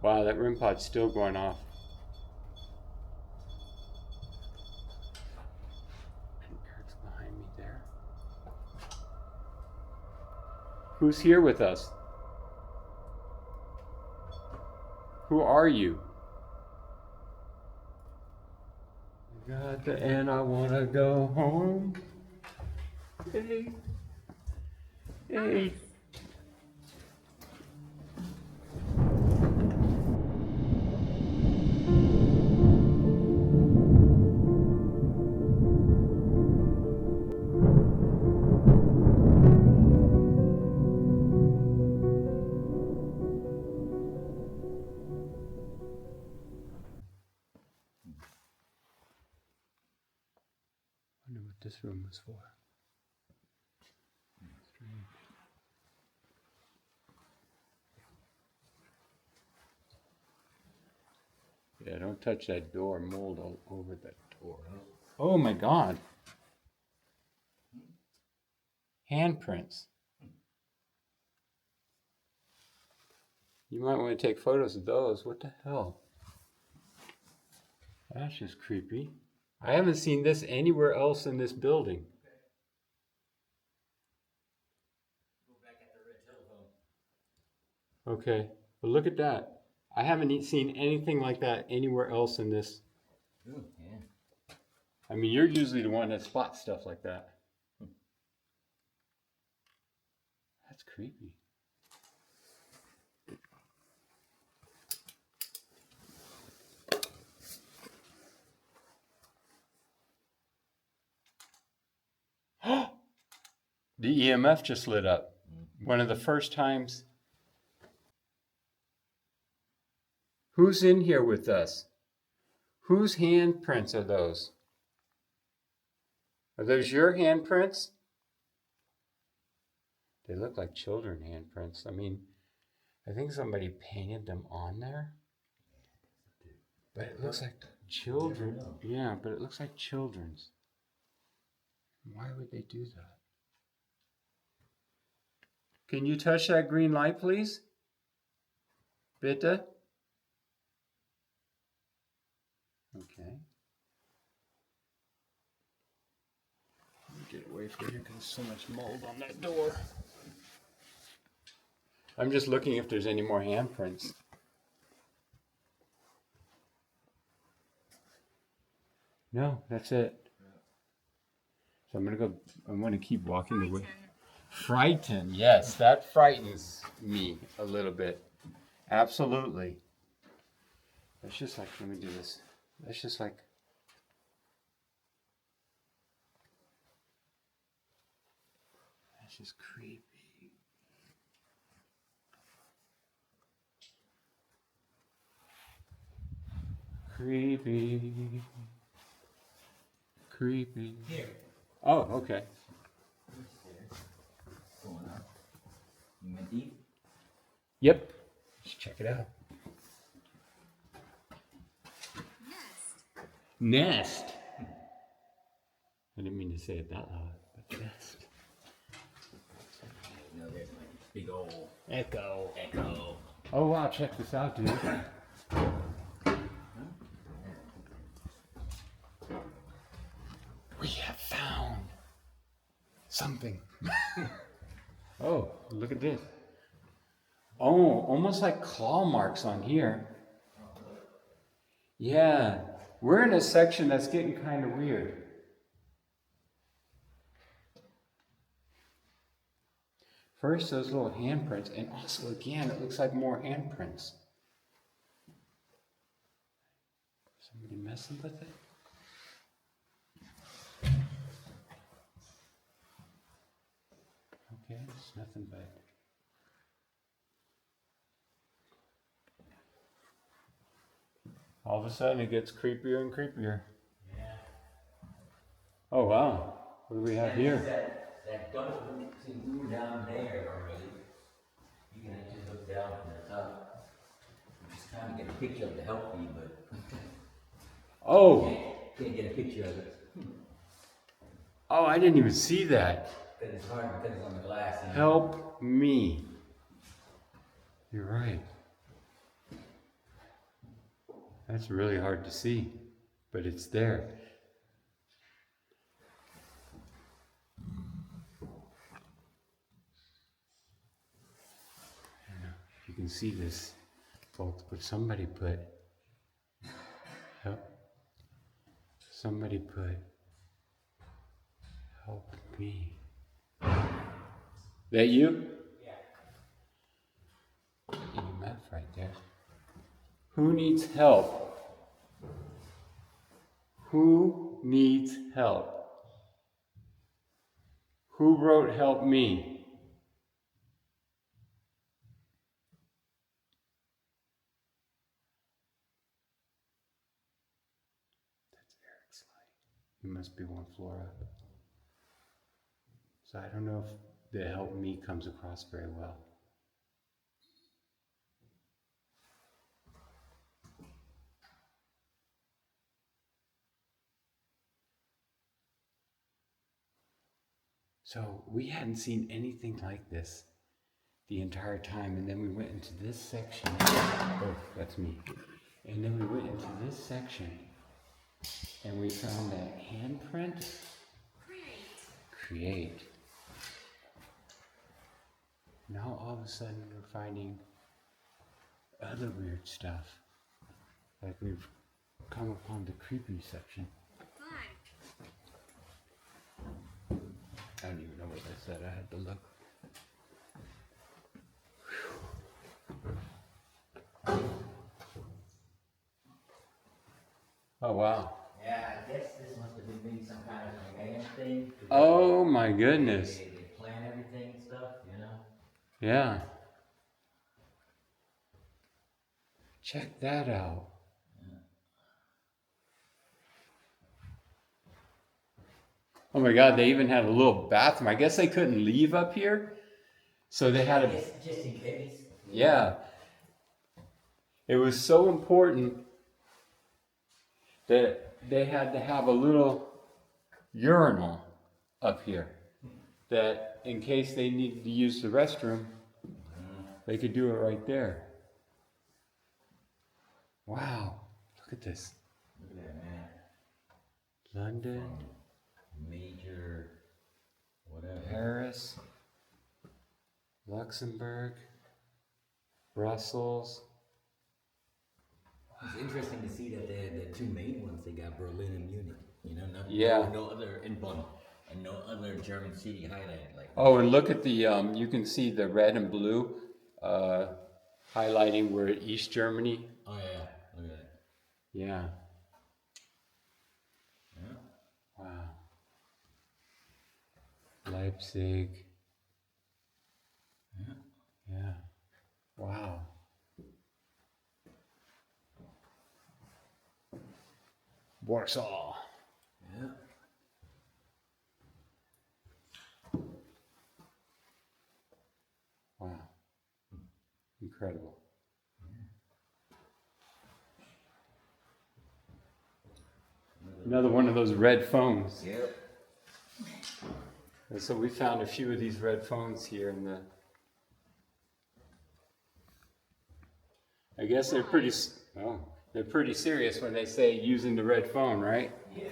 Wow, that rim pod's still going off. And Eric's behind me there. Who's here with us? Who are you? Got the and I wanna go home. Hey. Hey. I wonder what this room was for. Strange. Yeah, don't touch that door. Mold all over that door. Oh my God. Handprints. You might want to take photos of those. What the hell? That's just creepy. I haven't seen this anywhere else in this building. Go back at the red telephone. Okay, but look at that. I haven't seen anything like that anywhere else in this. Ooh, yeah. I mean, you're usually the one that spots stuff like that. That's creepy. The EMF just lit up. One of the first times. Who's in here with us? Whose handprints are those? Are those your handprints? They look like children handprints. I mean, I think somebody painted them on there. But it looks like children. Yeah, but it looks like children's. Why would they do that? Can you touch that green light, please? Bitte? Okay. Let me get away from here because there's so much mold on that door. I'm just looking if there's any more handprints. No, that's it. So I'm gonna keep walking the way. Frighten, yes, that frightens me a little bit. Absolutely. That's just like, let me do this. That's just like, that's just creepy. Creepy. Creepy. Here. Oh, okay. Going up. You went deep? Yep. Let's check it out. Nest. I didn't mean to say it that loud, but nest. You know, there's like big old Echo. echo. Oh wow, check this out, dude. We have found something. Oh, look at this. Oh, almost like claw marks on here. Yeah, we're in a section that's getting kind of weird. First, those little handprints, and also again, it looks like more handprints. Somebody messing with it? Okay, it's nothing but. All of a sudden, it gets creepier and creepier. Yeah. Oh wow, what do we have here? That double, see, we were down there already. You can actually look down from the top. I'm just trying to get a picture of the help me, but Oh, can't get a picture of it. oh, I didn't even see that. Because it's hard because it's on the glass. And Help me. You're right. That's really hard to see, but it's there. I don't know if you can see this, folks, but somebody put help me. That you? yeah. EMF right there. Who needs help? Who needs help? Who wrote help me? That's Eric's light. He must be one floor up. So I don't know if the help me comes across very well. So we hadn't seen anything like this the entire time, and then we went into this section. Oh, that's me. And then we went into this section, and we found that handprint. Create. Now all of a sudden we're finding other weird stuff. Like we've come upon the creepy section. I don't even know what I said. I had to look. Oh wow. Yeah, I guess this must have been maybe some kind of command thing. Oh my goodness. They plan everything and stuff, you know? Yeah. Check that out. Oh my God, they even had a little bathroom. I guess they couldn't leave up here. So they had a... Just in case. Yeah. It was so important that they had to have a little urinal up here. That in case they needed to use the restroom, they could do it right there. Wow. Look at this. Look at that, man. London, Major, whatever. Paris, Luxembourg, Brussels. It's interesting to see that the two main ones, they got Berlin and Munich. You know, Yeah. no other in Bonn. And no other German city highlighted like that. Oh, and look at the, you can see the red and blue highlighting where East Germany. Oh yeah, look at that. Yeah. Yeah. Wow. Leipzig. Yeah. Yeah. Wow. Warsaw. Yeah. Wow. Incredible. Another one of those red phones. Yep. And so we found a few of these red phones here in the. I guess they're pretty. Oh, they're pretty serious when they say using the red phone, right? Yeah.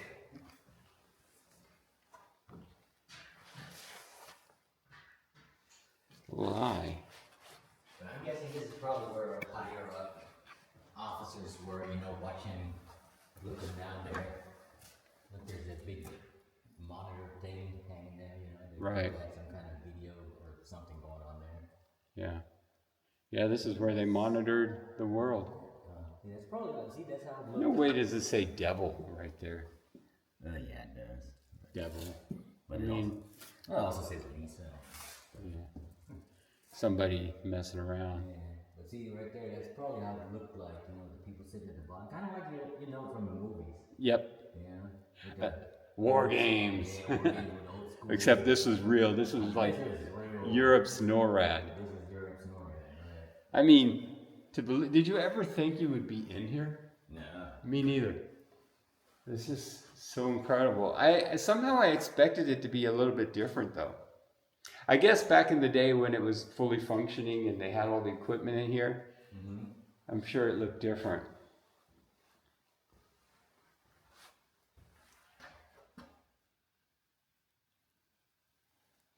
Why? But I'm guessing this is probably where higher up officers were, you know, watching, looking down there. Look, there's a big monitor thing hanging there, you know. They Right. probably had some kind of video or something going on there. Yeah. Yeah, this is where they monitored the world. Yeah, it's probably, see, that's how it looks. No way does it say devil right there. Yeah, it does. Devil. But I mean, it also says Lisa. yeah. Somebody messing around. Yeah. But see, right there, that's probably how it looked like, you know, the people sitting at the bottom. Kind of like, you know, from the movies. Yep. Yeah. With the War games. Yeah, war games with old school. Except this was real. This was like This is real. Europe's NORAD. This is Europe's NORAD, right? I mean, did you ever think you would be in here? No. Me neither. This is so incredible. I somehow I expected it to be a little bit different though. I guess back in the day when it was fully functioning and they had all the equipment in here, I'm sure it looked different.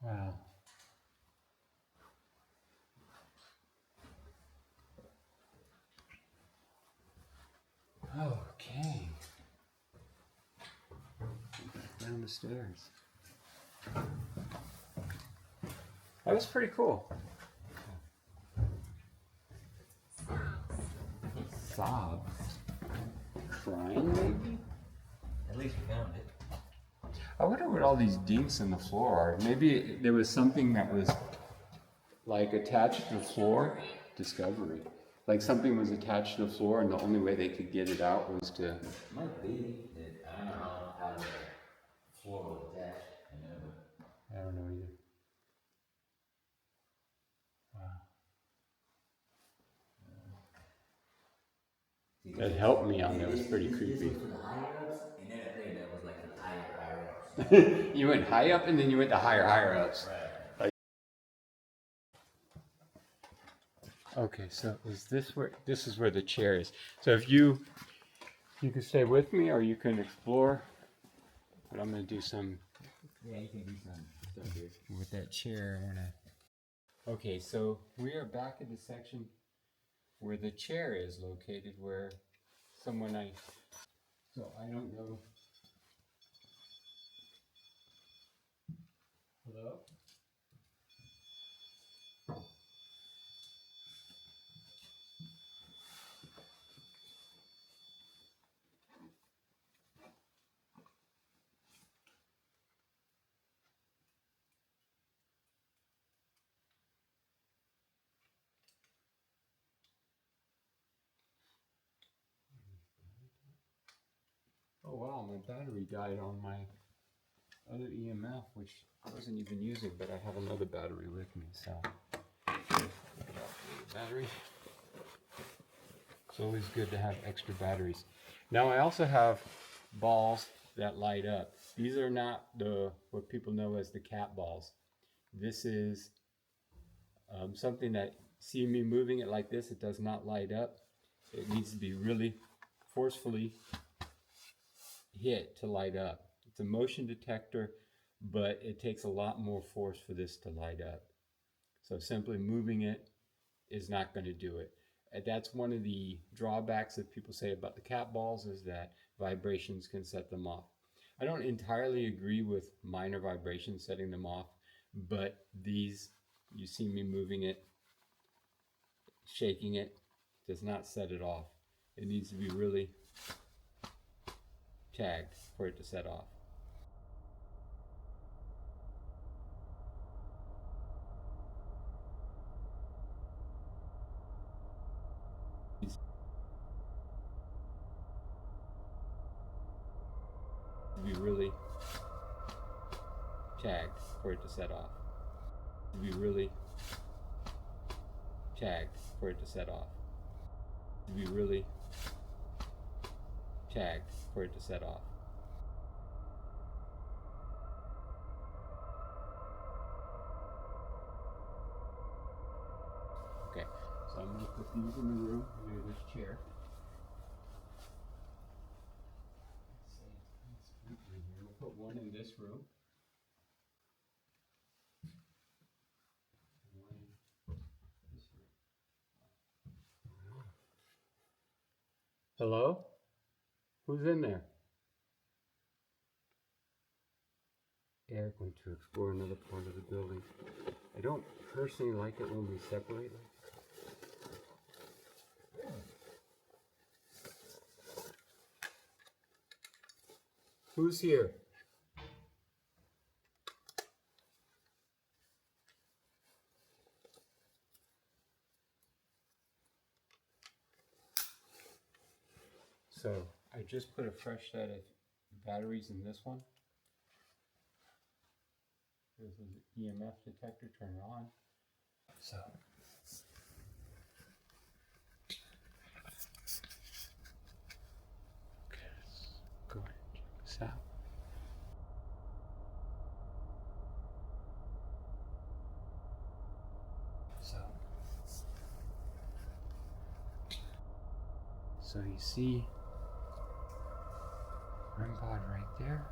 Wow. Okay. Back down the stairs. That was pretty cool. Sob. Crying, maybe? At least we found it. I wonder what all these dinks in the floor are. Maybe there was something that was like attached to the floor. Discovery. Like something was attached to the floor and the only way they could get it out was to... Might be that I don't know how the floor was attached. You know, I don't know either. Wow. That helped me on there. It was pretty creepy. This was for the higher ups, and then I think that was like the higher ups. You went high up and then you went to higher ups. Right. Okay, so is this where, this is where the chair is. So if you can stay with me or you can explore, but I'm gonna do some. Yeah, you can do some stuff here. With that chair, I wanna. Okay, so we are back in the section where the chair is located, where someone so I don't know. Hello? Oh wow, my battery died on my other EMF, which I wasn't even using, but I have another battery with me, so. Battery. It's always good to have extra batteries. Now I also have balls that light up. These are not what people know as the cat balls. This is something that, see me moving it like this, it does not light up. It needs to be really forcefully hit to light up. It's a motion detector, but it takes a lot more force for this to light up. So simply moving it is not going to do it. And that's one of the drawbacks that people say about the cat balls, is that vibrations can set them off. I don't entirely agree with minor vibrations setting them off, but these, you see me moving it, shaking it, does not set it off. It needs to be really tagged for it to set off. Be really tagged for it to set off. Be really tagged for it to set off. Be really tagged for it to set off. Okay, so I'm going to put these in the room near this chair. We'll put one in this room. One in this room. Hello? Who's in there? Eric went to explore another part of the building. I don't personally like it when we separate. Who's here? So I just put a fresh set of batteries in this one. This is the EMF detector, turn it on. So okay, let's go ahead and check this out. So you see REM pod right there.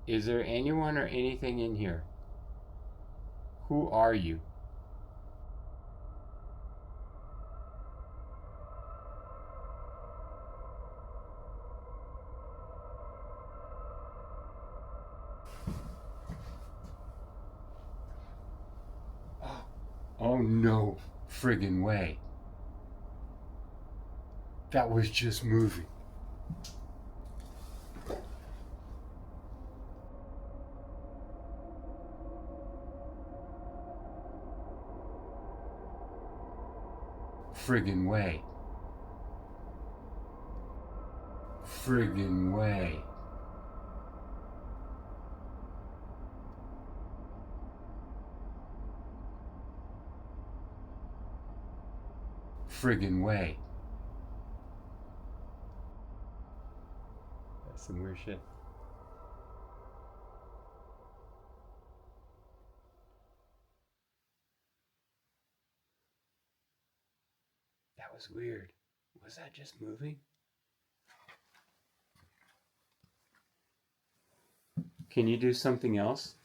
Is there anyone or anything in here? Who are you? Oh no friggin' way. That was just moving. Friggin' way. Friggin' way. Friggin' way. That's some weird shit. That was weird. Was that just moving? Can you do something else?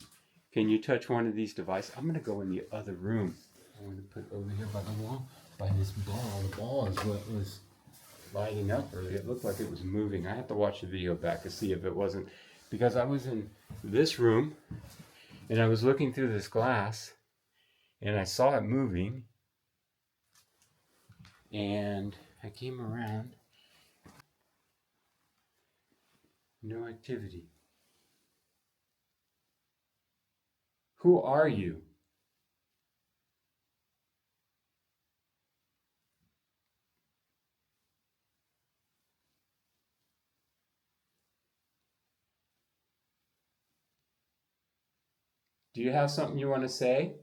Can you touch one of these devices? I'm going to go in the other room. I'm going to put it over here by the wall, by this ball. The ball is what was lighting up earlier. It looked like it was moving. I have to watch the video back to see if it wasn't, because I was in this room and I was looking through this glass and I saw it moving and I came around. No activity. Who are you? Do you have something you want to say?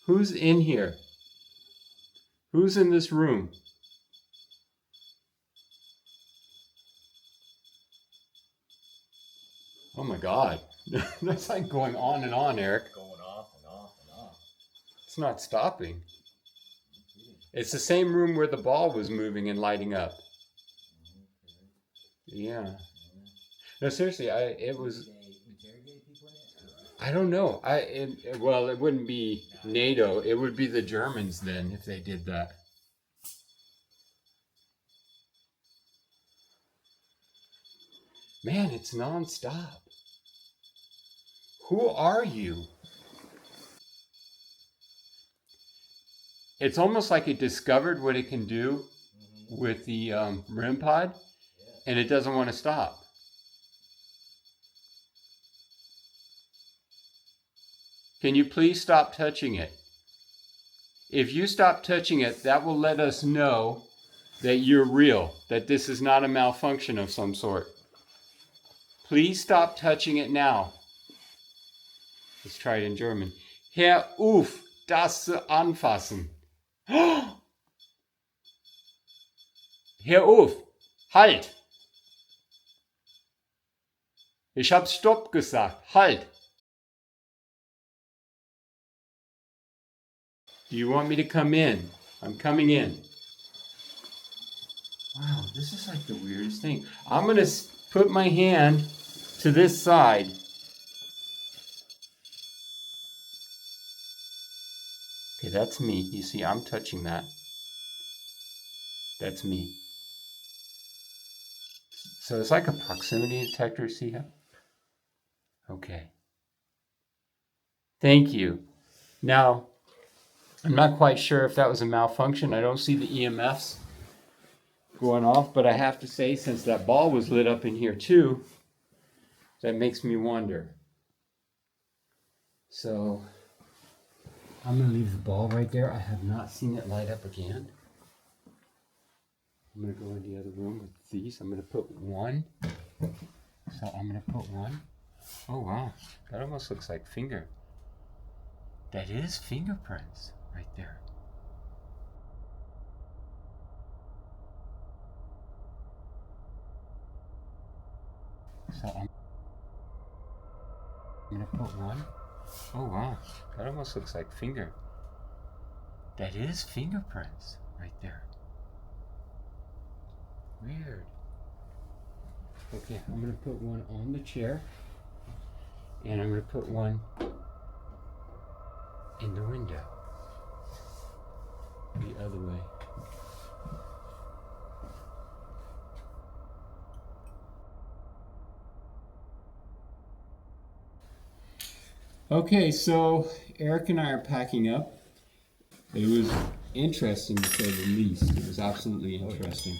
Who's in here? Who's in this room? Oh my God. That's like going on and on, Eric. Going off and off and off. It's not stopping. It's the same room where the ball was moving and lighting up. Yeah. No, seriously, it was. I don't know. Well, it wouldn't be NATO. It would be the Germans then if they did that. Man, it's nonstop. Who are you? It's almost like it discovered what it can do with the REM pod, and it doesn't want to stop. Can you please stop touching it? If you stop touching it, that will let us know that you're real, that this is not a malfunction of some sort. Please stop touching it now. Let's try it in German. Hör auf, das anfassen. Hör auf, halt. Ich hab Stopp gesagt, halt. Do you want me to come in? I'm coming in. Wow, this is like the weirdest thing. I'm going to put my hand to this side. Okay, that's me. You see, I'm touching that. That's me. So it's like a proximity detector, see how? Okay. Thank you. Now, I'm not quite sure if that was a malfunction. I don't see the EMFs going off, but I have to say, since that ball was lit up in here too, that makes me wonder. So I'm going to leave the ball right there. I have not seen it light up again. I'm going to go in the other room with these. I'm going to put one. So I'm going to put one. Oh wow, that almost looks like finger. That is fingerprints right there. So I'm going to put one. Oh wow, that almost looks like finger. That is fingerprints right there. Weird. Okay, I'm going to put one on the chair. And I'm going to put one in the window. The other way. Okay, so Eric and I are packing up. It was interesting to say the least. It was absolutely interesting.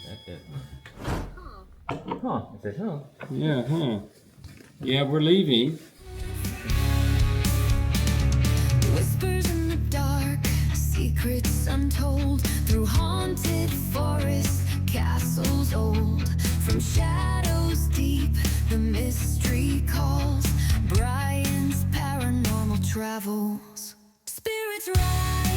Huh, I said, huh? Yeah, huh? Yeah, we're leaving. Whispers in the dark, secrets untold, through haunted forests, castles old. From shadows deep, the mystery calls. Brian's paranormal travels. Spirits rise.